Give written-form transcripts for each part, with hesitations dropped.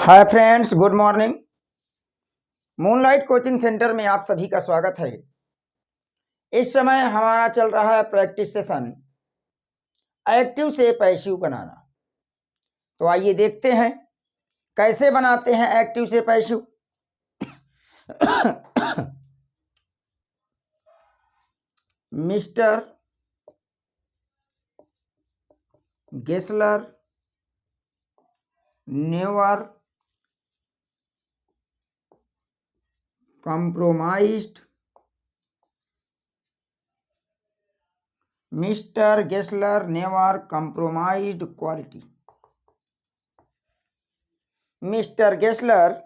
Hi friends, good morning. Moonlight coaching centre में आप सभी का स्वागत है। इस समय हमारा चल रहा है प्रैक्टिस सेशन एक्टिव से पैसिव बनाना। तो आइए देखते हैं कैसे बनाते हैं एक्टिव से passive. Mister Gessler never compromised Mr. Gessler never compromised quality. Mr. Gessler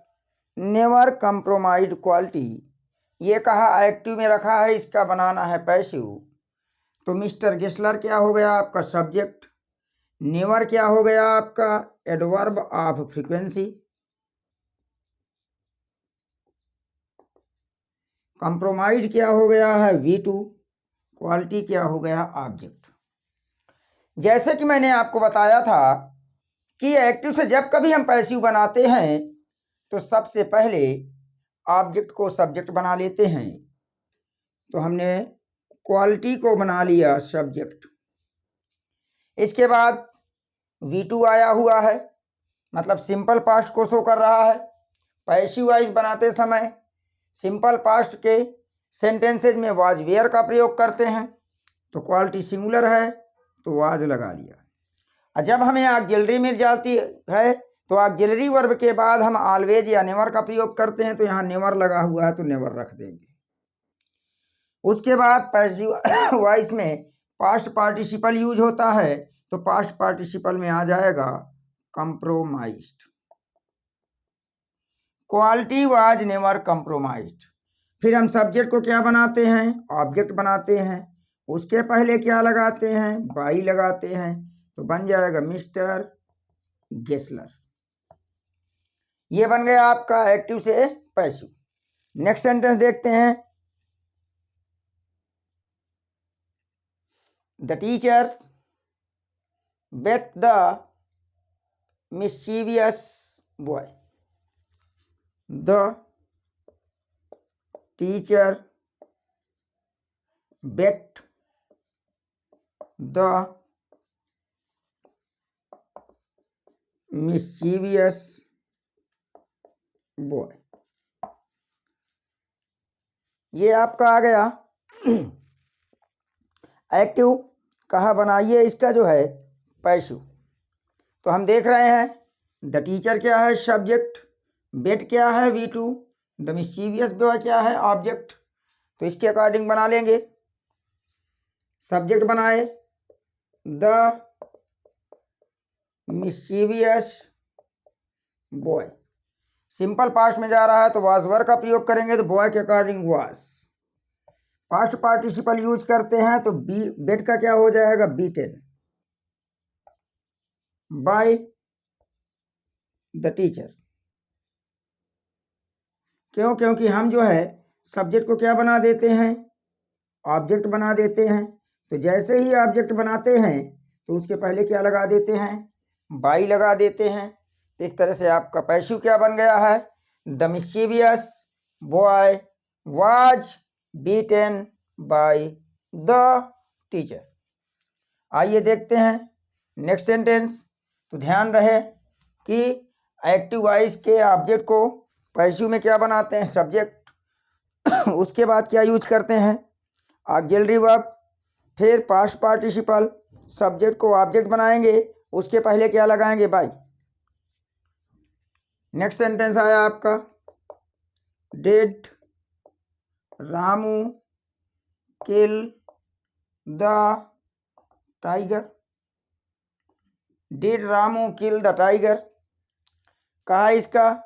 never compromised quality। ये कहा एक्टिव में रखा है, इसका बनाना है पैसिव। तो मिस्टर गेस्लर क्या हो गया आपका सब्जेक्ट, नेवर क्या हो गया आपका एडवर्ब ऑफ फ्रीक्वेंसी, कंप्रोमाइज क्या हो गया है V2, क्वालिटी क्या हो गया ऑब्जेक्ट। जैसे कि मैंने आपको बताया था कि एक्टिव से जब कभी हम पैसिव बनाते हैं तो सबसे पहले ऑब्जेक्ट को सब्जेक्ट बना लेते हैं। तो हमने क्वालिटी को बना लिया सब्जेक्ट। इसके बाद V2 आया हुआ है, मतलब सिंपल पास्ट को शो कर रहा है। पैसिव वाइज बनाते समय सिंपल पास्ट के सेंटेंसेज में वाज वेयर का प्रयोग करते हैं। तो क्वालिटी सिंगुलर है तो वाज लगा लिया। और जब हमें ऑक्सिलरी मिल जाती है तो ऑक्सिलरी वर्ब के बाद हम ऑलवेज या नेवर का प्रयोग करते हैं। तो यहाँ नेवर लगा हुआ है तो नेवर रख देंगे। उसके बाद पैसिव वॉइस में पास्ट पार्टिसिपल यूज होता है तो पास्ट पार्टिसिपल में आ जाएगा compromised. Quality was never compromised. फिर हम सब्जेक्ट को क्या बनाते हैं, ऑब्जेक्ट बनाते हैं। उसके पहले क्या लगाते हैं, बाई लगाते हैं। तो बन जाएगा मिस्टर गेस्लर। ये बन गया आपका एक्टिव से पैसिव। नेक्स्ट सेंटेंस देखते हैं। The teacher beat the mischievous boy. The teacher beat the mischievous boy. ये आपका आ गया एक्टिव। कहा बनाइए इसका जो है पैसिव। तो हम देख रहे हैं द टीचर क्या है सब्जेक्ट, बेट क्या है V2, द मिस्चीवियस बॉय क्या है ऑब्जेक्ट। तो इसके अकॉर्डिंग बना लेंगे। सब्जेक्ट बनाए the mischievous boy. Simple past में जा रहा है तो वाज वर का प्रयोग करेंगे तो बॉय के according was. Past participle use करते हैं तो बेट का क्या हो जाएगा बीटेन बाय द टीचर। क्यों? क्योंकि हम जो है सब्जेक्ट को क्या बना देते हैं, ऑब्जेक्ट बना देते हैं। तो जैसे ही ऑब्जेक्ट बनाते हैं तो उसके पहले क्या लगा देते हैं, बाई लगा देते हैं। तो इस तरह से आपका पैसिव क्या बन गया है, the mischievous boy was beaten by the teacher. आइए देखते हैं नेक्स्ट सेंटेंस। तो ध्यान रहे कि एक्टिव वॉइस के ऑब्जेक्ट को पैसिव में क्या बनाते हैं, सब्जेक्ट। उसके बाद क्या यूज करते हैं, ऑक्सिलरी वर्ब। फिर पास्ट पार्टिसिपल, सब्जेक्ट को ऑब्जेक्ट बनाएंगे, उसके पहले क्या लगाएंगे, बाय। नेक्स्ट सेंटेंस आया आपका did Ramu kill the tiger. Did Ramu kill the tiger. कहा इसका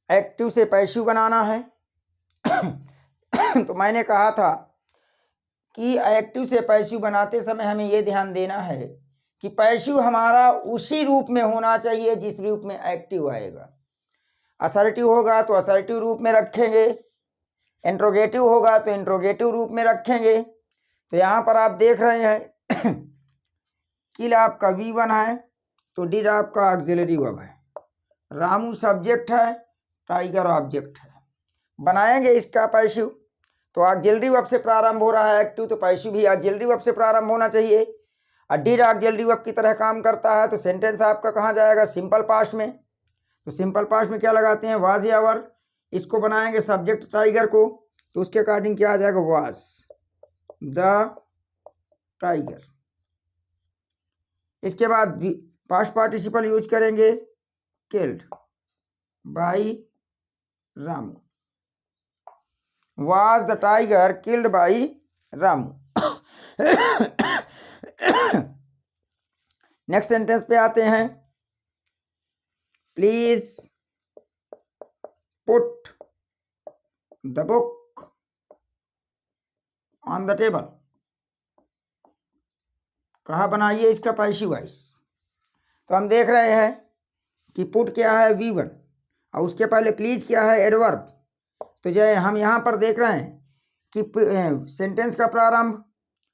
एक्टिव से पैसिव बनाना है। तो मैंने कहा था कि एक्टिव से पैसिव बनाते समय हमें यह ध्यान देना है कि पैसिव हमारा उसी रूप में होना चाहिए जिस रूप में एक्टिव आएगा। असर्टिव होगा तो असर्टिव रूप में रखेंगे, इंट्रोगेटिव होगा तो इंट्रोगेटिव रूप में रखेंगे। तो यहाँ पर आप देख रहे हैं किल आपका V1 है तो डिड आपका ऑक्सिलरी वर्ब है। रामू सब्जेक्ट है, टाइगर ऑब्जेक्ट है। बनाएंगे इसका पैसिव। तो ऑक्सिलरी वर्ब से प्रारंभ हो रहा है एक्टिव, तो पैसिव भी ऑक्सिलरी वर्ब से प्रारंभ होना चाहिए। डिड ऑक्सिलरी वर्ब की तरह काम करता है, तो सेंटेंस आपका कहाँ जाएगा? सिंपल पास्ट में। तो सिंपल पास्ट में क्या लगाते हैं? वाज या वर। इसको बनाएंगे सब्जेक्ट टाइगर को, तो उसके अकॉर्डिंग क्या आ जाएगा? Was the tiger. इसके बाद पास्ट पार्टिसिपल यूज करेंगे, killed by Ramu. Was the tiger killed by Ramu? Next sentence पे आते हैं। Please put the book on the table. कहा बनाइए इसका पैसिव वॉइस। तो हम देख रहे हैं कि पुट क्या है? V1, और उसके पहले प्लीज क्या है? एडवर्ब। तो जो हम यहाँ पर देख रहे हैं कि सेंटेंस का प्रारंभ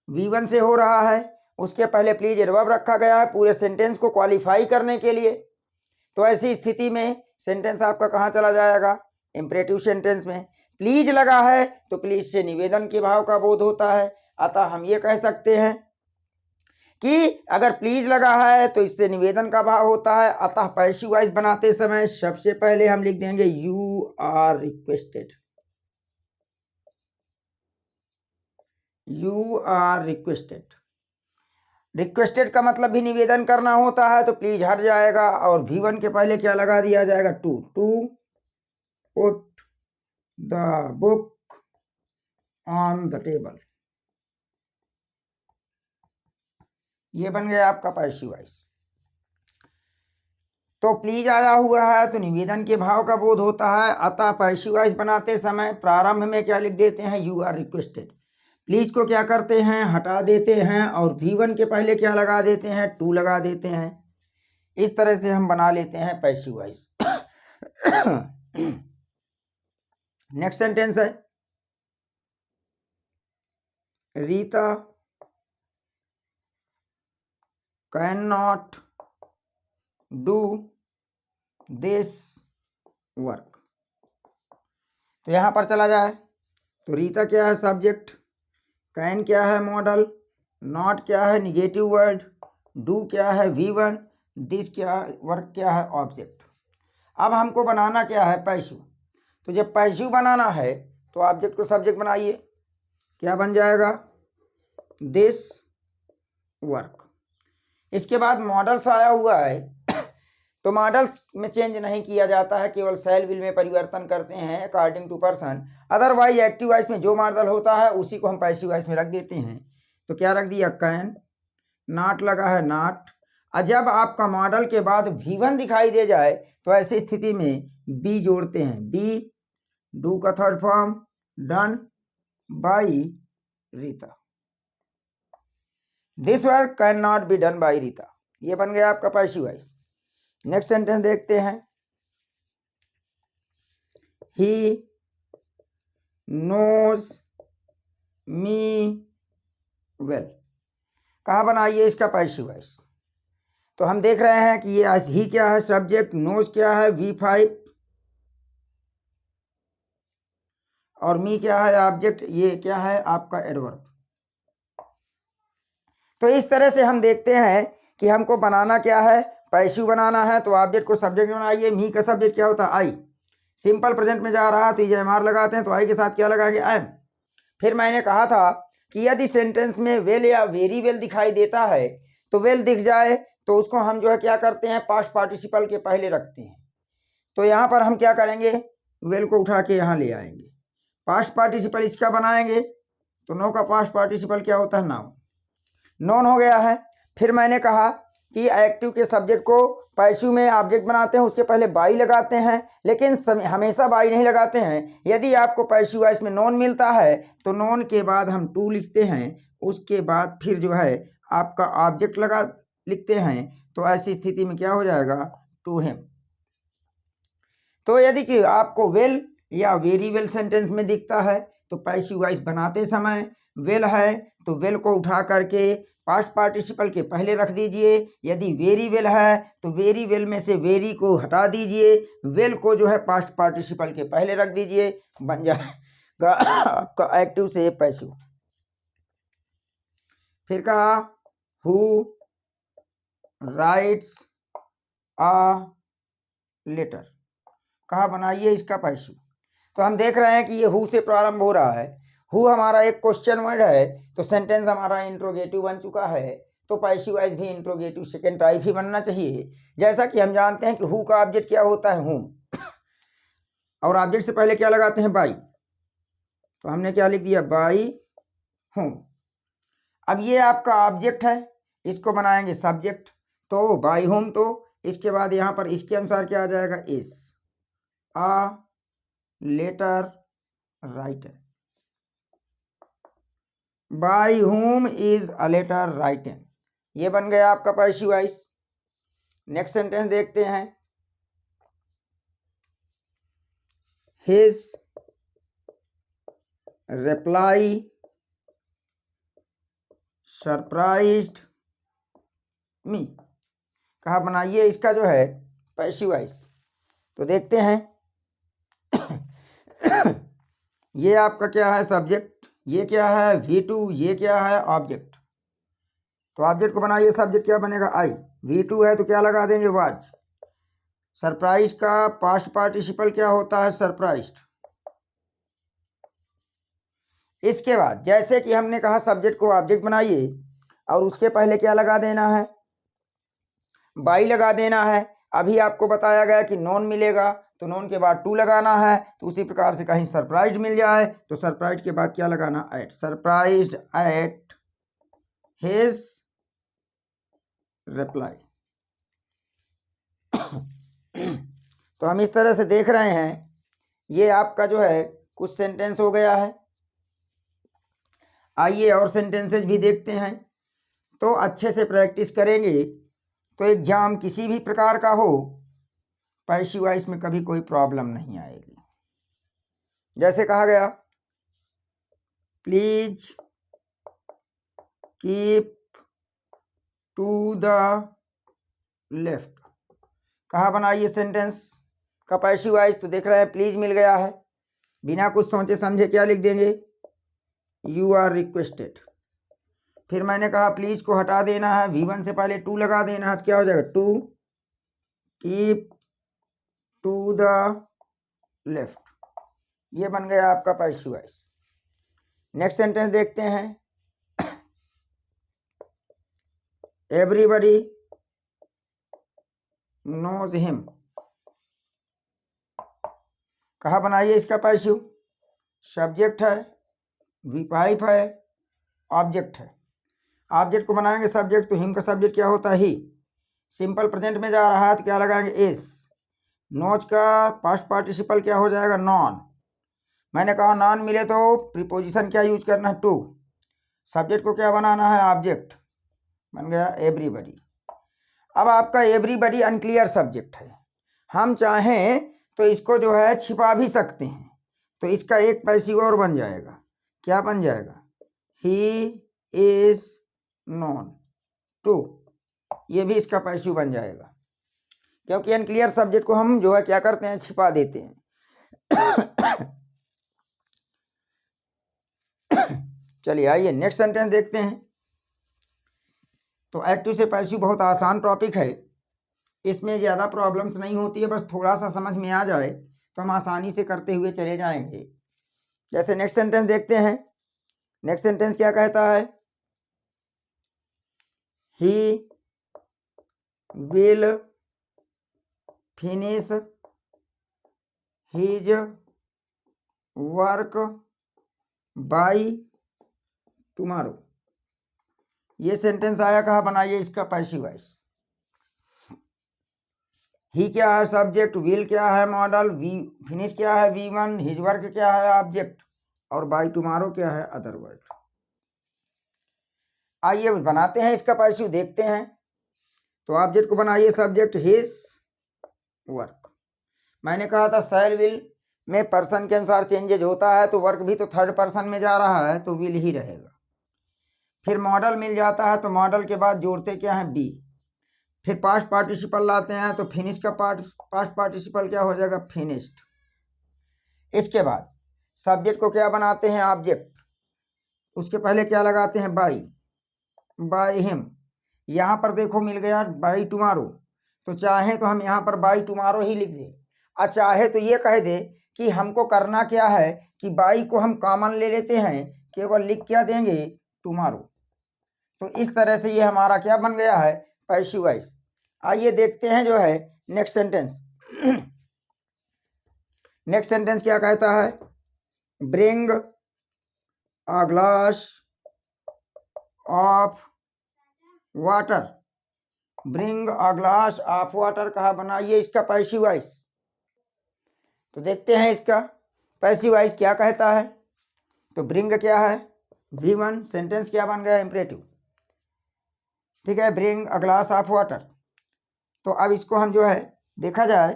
V1 से हो रहा है, उसके पहले प्लीज एडवर्ब रखा गया है पूरे सेंटेंस को क्वालिफाई करने के लिए। तो ऐसी स्थिति में सेंटेंस आपका कहाँ चला जाएगा? इंपरेटिव सेंटेंस में। प्लीज लगा है तो प्लीज से निवेदन के भाव का बोध होता है, अतः हम ये कह सकते हैं कि अगर प्लीज लगा है तो इससे निवेदन का भाव होता है, अतः पैसिव वॉइस बनाते समय सबसे पहले हम लिख देंगे you are requested. You are requested. Requested का मतलब भी निवेदन करना होता है, तो प्लीज हट जाएगा और V1 के पहले क्या लगा दिया जाएगा? To put the book on the table. ये बन गया आपका पैसिव वॉइस। तो प्लीज आया हुआ है तो निवेदन के भाव का बोध होता है, अतः पैसिव वॉइस बनाते समय प्रारंभ में क्या लिख देते हैं? You are requested. प्लीज को क्या करते हैं? हटा देते हैं और V1 के पहले क्या लगा देते हैं? टू लगा देते हैं। इस तरह से हम बना लेते हैं पैसिव वॉइस। नेक्स्ट सेंटेंस है, Rita can not do this work. तो यहां पर चला जाए तो रीता क्या है? सब्जेक्ट, कैन क्या है? मॉडल, नॉट क्या है? निगेटिव वर्ड, डू क्या है? V1, दिस क्या है? वर्क क्या है? ऑब्जेक्ट। अब हमको बनाना क्या है? पैसिव। तो जब पैसिव बनाना है तो ऑब्जेक्ट को सब्जेक्ट बनाइए। क्या बन जाएगा? This work. इसके बाद मॉडल्स आया हुआ है, तो मॉडल्स में चेंज नहीं किया जाता है, केवल शैल विल में परिवर्तन करते हैं according to person. Otherwise active voice में जो मॉडल होता है उसी को हम पैसिव वॉइस में रख देते हैं। तो क्या रख दिया? कैन, नॉट लगा है नॉट। और जब आपका मॉडल के बाद V1 दिखाई दे जाए तो ऐसी स्थिति में बी जोड़ते हैं। बी डू का third form, done by Rita. This work can not be done by Rita. ये बन गया आपका पैसिव वॉइस। नेक्स्ट सेंटेंस देखते हैं, ही नोज मी वेल। कहाँ बनाइए इसका पैसिव वॉइस? तो हम देख रहे हैं कि ये ही क्या है? सब्जेक्ट, नोज क्या है? V5, और मी क्या है? ऑब्जेक्ट। ये क्या है? आपका एडवर्ब। तो इस तरह से हम देखते हैं कि हमको बनाना क्या है? पैसिव बनाना है। तो ऑब्जेक्ट को सब्जेक्ट बनाइए। मी का सब्जेक्ट क्या होता है? आई। सिंपल प्रेजेंट में जा रहा है तो ये एम आर लगाते हैं, तो आई के साथ क्या लगाएंगे? एम। फिर मैंने कहा था कि यदि सेंटेंस में वेल या वेरी वेल दिखाई देता है तो वेल दिख जाए तो उसको हम जो है क्या करते हैं? पास्ट पार्टिसिपल के पहले रखते हैं। तो यहाँ पर हम क्या करेंगे? वेल को उठा के यहाँ ले आएंगे। पास्ट पार्टिसिपल इसका बनाएंगे, तो नो का पास्ट पार्टिसिपल क्या होता है? नाउन। नॉन हो गया है। फिर मैंने कहा कि एक्टिव के सब्जेक्ट को पैसिव में ऑब्जेक्ट बनाते हैं, उसके पहले बाई लगाते हैं, लेकिन हमेशा बाई नहीं लगाते हैं। यदि आपको पैसिव वॉइस में नॉन मिलता है तो नॉन के बाद हम टू लिखते हैं, उसके बाद फिर जो है आपका ऑब्जेक्ट लगा लिखते हैं। तो ऐसी स्थिति में क्या हो जाएगा? To him. तो यदि कि आपको वेल या वेरी वेल सेंटेंस में दिखता है तो पैसिव वॉइस बनाते समय विल है तो विल को उठा करके पास्ट पार्टिसिपल के पहले रख दीजिए। यदि वेरी विल है तो वेरी विल में से वेरी को हटा दीजिए, विल को जो है पास्ट पार्टिसिपल के पहले रख दीजिए, बन जाएगा आपका एक्टिव से पैसिव। फिर कहा हु राइट्स अ लेटर, कहा बनाइए इसका पैसिव। तो हम देख रहे हैं कि ये हु से प्रारंभ हो रहा है, हु हमारा एक क्वेश्चन वर्ड है तो सेंटेंस हमारा इंट्रोगेटिव बन चुका है, तो पैसिव वॉइस भी इंट्रोगेटिव सेकेंड टाइप ही बनना चाहिए। जैसा कि हम जानते हैं कि हु का ऑब्जेक्ट क्या होता है, हुम, और ऑब्जेक्ट से पहले क्या लगाते हैं, बाई, तो हमने क्या लिख दिया, बाई हुम। अब ये आपका ऑब्जेक्ट है, इसको बनाएंगे सब्जेक्ट, तो बाई हुम, तो इसके बाद यहाँ पर इसके अनुसार क्या आ जाएगा, is a letter written, by whom is a letter written, ये बन गया आपका पैसिव वॉइस। नेक्स्ट सेंटेंस देखते हैं, हिज रिप्लाई सरप्राइज्ड मी, कहा बनाइए इसका जो है पैसिव वॉइस। तो देखते हैं ये आपका क्या है, सब्जेक्ट, ये क्या है V2, ये क्या है ऑब्जेक्ट। तो ऑब्जेक्ट को बनाइए, सब्जेक्ट क्या बनेगा, आई, V2 है तो क्या लगा देंगे, वाज। सरप्राइज का पास्ट पार्टिसिपल क्या होता है, सरप्राइज्ड। इसके बाद जैसे कि हमने कहा सब्जेक्ट को ऑब्जेक्ट बनाइए और उसके पहले क्या लगा देना है, बाई लगा देना है। अभी आपको बताया गया कि नॉन मिलेगा तो नॉन के बाद टू लगाना है, तो उसी प्रकार से कहीं सरप्राइज्ड मिल जाए तो सरप्राइज के बाद क्या लगाना, at, surprised at his reply. तो हम इस तरह से देख रहे हैं, ये आपका जो है कुछ सेंटेंस हो गया है। आइए और सेंटेंसेज भी देखते हैं। तो अच्छे से प्रैक्टिस करेंगे तो एग्जाम किसी भी प्रकार का हो, पैसिव वॉइस में कभी कोई प्रॉब्लम नहीं आएगी। जैसे कहा गया, please keep to the left, कहा बनाइए सेंटेंस का पैसिव वॉइस। तो देख रहे हैं प्लीज मिल गया है, बिना कुछ सोचे समझे क्या लिख देंगे, यू आर रिक्वेस्टेड। फिर मैंने कहा प्लीज को हटा देना है, V1 से पहले टू लगा देना है, तो क्या हो जाएगा, to keep to the left, ये बन गया आपका पैसिव वॉइस। नेक्स्ट सेंटेंस देखते हैं, एवरीबडी नोज हिम, कहा बनाइए इसका पैसिव। सब्जेक्ट है, V5 है, ऑब्जेक्ट है। ऑब्जेक्ट को बनाएंगे सब्जेक्ट, तो हिम का सब्जेक्ट क्या होता है, ही। सिंपल प्रेजेंट में जा रहा है तो क्या लगाएंगे, इज। नोज का पास्ट पार्टिसिपल क्या हो जाएगा, नॉन। मैंने कहा नॉन मिले तो प्रीपोजिशन क्या यूज करना है, टू। सब्जेक्ट को क्या बनाना है, ऑब्जेक्ट, बन गया एवरीबडी। अब आपका एवरीबडी अनक्लियर सब्जेक्ट है, हम चाहें तो इसको जो है छिपा भी सकते हैं, तो इसका एक पैसिव और बन जाएगा, क्या बन जाएगा, ही इज नॉन टू, ये भी इसका पैसिव बन जाएगा, क्योंकि अनक्लियर सब्जेक्ट को हम जो है क्या करते हैं, छिपा देते हैं। चलिए आइए नेक्स्ट सेंटेंस देखते हैं। तो एक्टिव से पैसिव बहुत आसान टॉपिक है, इसमें ज़्यादा प्रॉब्लम्स नहीं होती है, बस थोड़ा सा समझ में आ जाए तो हम आसानी से करते हुए चले जाएंगे। जैसे नेक्स्ट सेंटेंस देखते हैं। नेक्स्ट सेंटेंस क्या कहता है, he will finish his work by tomorrow, ये सेंटेंस आया, कहा बनाइए इसका पैसिव वॉइस। ही क्या है सब्जेक्ट, विल क्या है मॉडल, फिनिश क्या है V1, हिज वर्क क्या है ऑब्जेक्ट, और बाय टुमारो क्या है अदर वर्ड। आइए बनाते हैं इसका पैसिव, देखते हैं। तो ऑब्जेक्ट को बनाइए सब्जेक्ट हिज वर्क, मैंने कहा था शैल विल में पर्सन के अनुसार चेंजेज होता है तो वर्क भी तो थर्ड पर्सन में जा रहा है तो विल ही रहेगा। फिर मॉडल मिल जाता है तो मॉडल के बाद जोड़ते क्या है बी। फिर पास्ट पार्टिसिपल लाते हैं तो फिनिश का पास्ट पार्टिसिपल क्या हो जाएगा फिनिश्ड। इसके बाद सब्जेक्ट को क्या बनाते हैं ऑब्जेक्ट। उसके पहले क्या लगाते हैं बाय हिम। यहाँ पर देखो मिल गया बाय टुमारो, तो चाहे तो हम यहाँ पर बाय टुमारो ही लिख दें और चाहे तो ये कह दे कि हमको करना क्या है कि बाई को हम कॉमन ले लेते हैं, केवल लिख क्या देंगे टुमारो। तो इस तरह से ये हमारा क्या बन गया है पैसिव वॉइस। आइए देखते हैं जो है नेक्स्ट सेंटेंस। नेक्स्ट सेंटेंस क्या कहता है, bring a glass of water. Bring a glass of water कहा बनाइए इसका पैसिव वॉइस। तो देखते हैं इसका पैसिव वॉइस क्या कहता है। तो ब्रिंग क्या है V1, सेंटेंस क्या बन गया इंपरेटिव, ठीक है, bring a glass of water. तो अब इसको हम जो है देखा जाए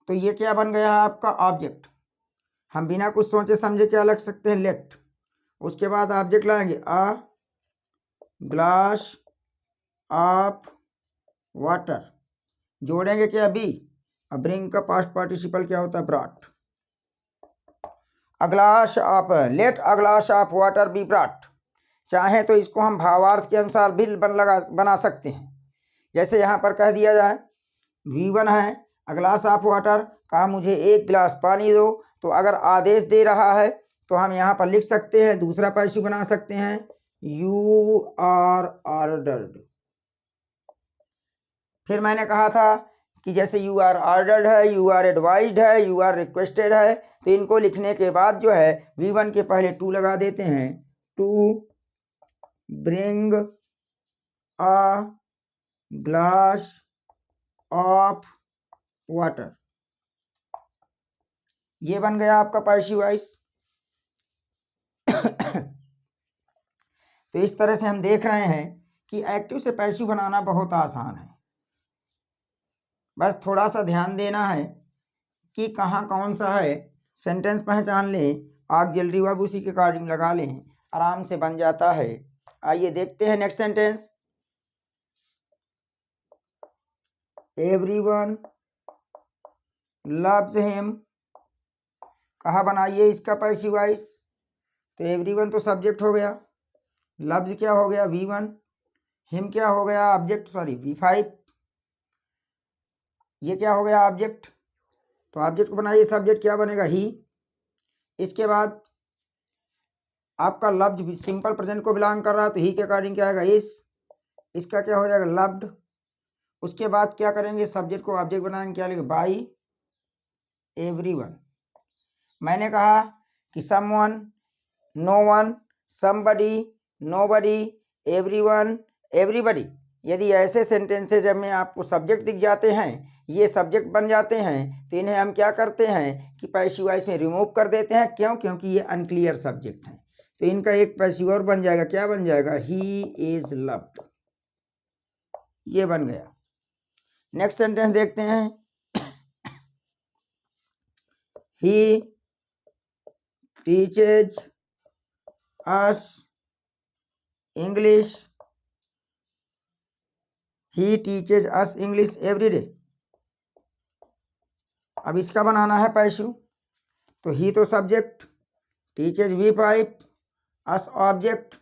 तो ये क्या बन गया है आपका ऑब्जेक्ट। हम बिना कुछ सोचे समझे क्या लग सकते हैं लेट। उसके बाद ऑब्जेक्ट लाएंगे अ ग्लास ऑफ वाटर, जोड़ेंगे क्या बी। अब ब्रिंग का पास्ट पार्टिसिपल क्या होता है brought. A glass of let a glass of water be brought. चाहे तो इसको हम भावार्थ के अनुसार भी बना सकते हैं। जैसे यहाँ पर कह दिया जाए V1 है अ ग्लास ऑफ वाटर, कहा मुझे एक गिलास पानी दो। तो अगर आदेश दे रहा है तो हम यहाँ पर लिख सकते हैं, दूसरा पैसिव बना सकते हैं यू आर ऑर्डर्ड। फिर मैंने कहा था कि जैसे यू आर ऑर्डर्ड है, यू आर एडवाइज्ड है, यू आर रिक्वेस्टेड है, तो इनको लिखने के बाद जो है V1 के पहले टू लगा देते हैं, to bring a glass of water. ये बन गया आपका पैसिव वॉइस। तो इस तरह से हम देख रहे हैं कि एक्टिव से पैसिव बनाना बहुत आसान है। बस थोड़ा सा ध्यान देना है कि कहाँ कौन सा है, सेंटेंस पहचान लें, ऑक्सिलरी वर्ब उसी के अकॉर्डिंग लगा लें, आराम से बन जाता है। आइए देखते हैं next sentence. Everyone loves him, कहा बनाइए इसका पैसिव वॉइस। तो एवरीवन तो सब्जेक्ट हो गया, लव्स क्या हो गया V1, हिम क्या हो गया ऑब्जेक्ट सॉरी V5, ये क्या हो गया ऑब्जेक्ट। तो ऑब्जेक्ट को बनाइए, सब्जेक्ट क्या बनेगा ही। इसके बाद आपका लव्ड सिंपल प्रेजेंट को बिलोंग कर रहा है तो ही के अकॉर्डिंग क्या आएगा इसका क्या हो जाएगा लव्ड। उसके बाद क्या करेंगे सब्जेक्ट को ऑब्जेक्ट बनाएंगे, क्या लिखेंगे बाई एवरीवन। मैंने कहा कि someone, no one, somebody, nobody, everyone, everybody. यदि ऐसे सेंटेंसेज जब में आपको सब्जेक्ट दिख जाते हैं, ये सब्जेक्ट बन जाते हैं, तो इन्हें हम क्या करते हैं कि पैसिव वॉइस में रिमूव कर देते हैं। क्यों? क्योंकि ये अनक्लियर सब्जेक्ट हैं। तो इनका एक पैसिव और बन जाएगा, क्या बन जाएगा ही इज लव्ड, ये बन गया। नेक्स्ट सेंटेंस देखते हैं। ही टीचेज अस इंग्लिश, ही टीचेज अस इंग्लिश एवरी डे। अब इसका बनाना है पैसिव। तो ही तो सब्जेक्ट, टीचेज V5, अस ऑब्जेक्ट,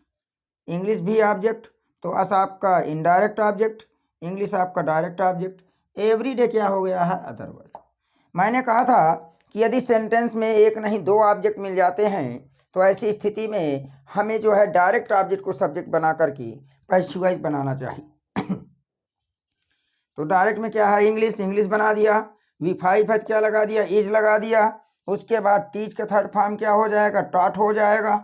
इंग्लिश भी ऑब्जेक्ट। तो अस आपका इनडायरेक्ट ऑब्जेक्ट, इंग्लिश आपका डायरेक्ट ऑब्जेक्ट, एवरी डे क्या हो गया है अदर वर्ड। मैंने कहा था कि यदि सेंटेंस में एक नहीं दो ऑब्जेक्ट मिल जाते हैं तो ऐसी स्थिति में हमें जो है डायरेक्ट ऑब्जेक्ट को सब्जेक्ट बना करके पैसिव वॉइस बनाना चाहिए। तो डायरेक्ट में क्या है इंग्लिश, इंग्लिश बना दिया, V5 है क्या लगा दिया इज लगा दिया। उसके बाद टीच का थर्ड फॉर्म क्या हो जाएगा टॉट हो जाएगा।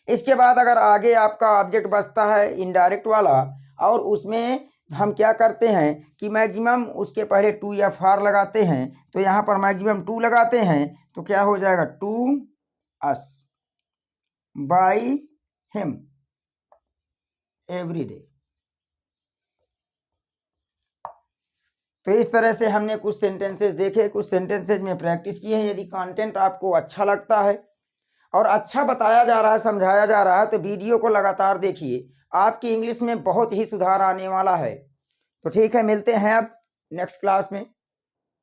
इसके बाद अगर आगे आपका ऑब्जेक्ट बचता है इनडायरेक्ट वाला और उसमें हम क्या करते हैं कि मैक्सिमम उसके पहले टू या फार लगाते हैं, तो यहाँ पर मैक्सिमम टू लगाते हैं तो क्या हो जाएगा to us by him every day. तो इस तरह से हमने कुछ सेंटेंसेस देखे, कुछ सेंटेंसेस में प्रैक्टिस की है। यदि कंटेंट आपको अच्छा लगता है और अच्छा बताया जा रहा है, समझाया जा रहा है, तो वीडियो को लगातार देखिए, आपकी इंग्लिश में बहुत ही सुधार आने वाला है। तो ठीक है, मिलते हैं अब नेक्स्ट क्लास में।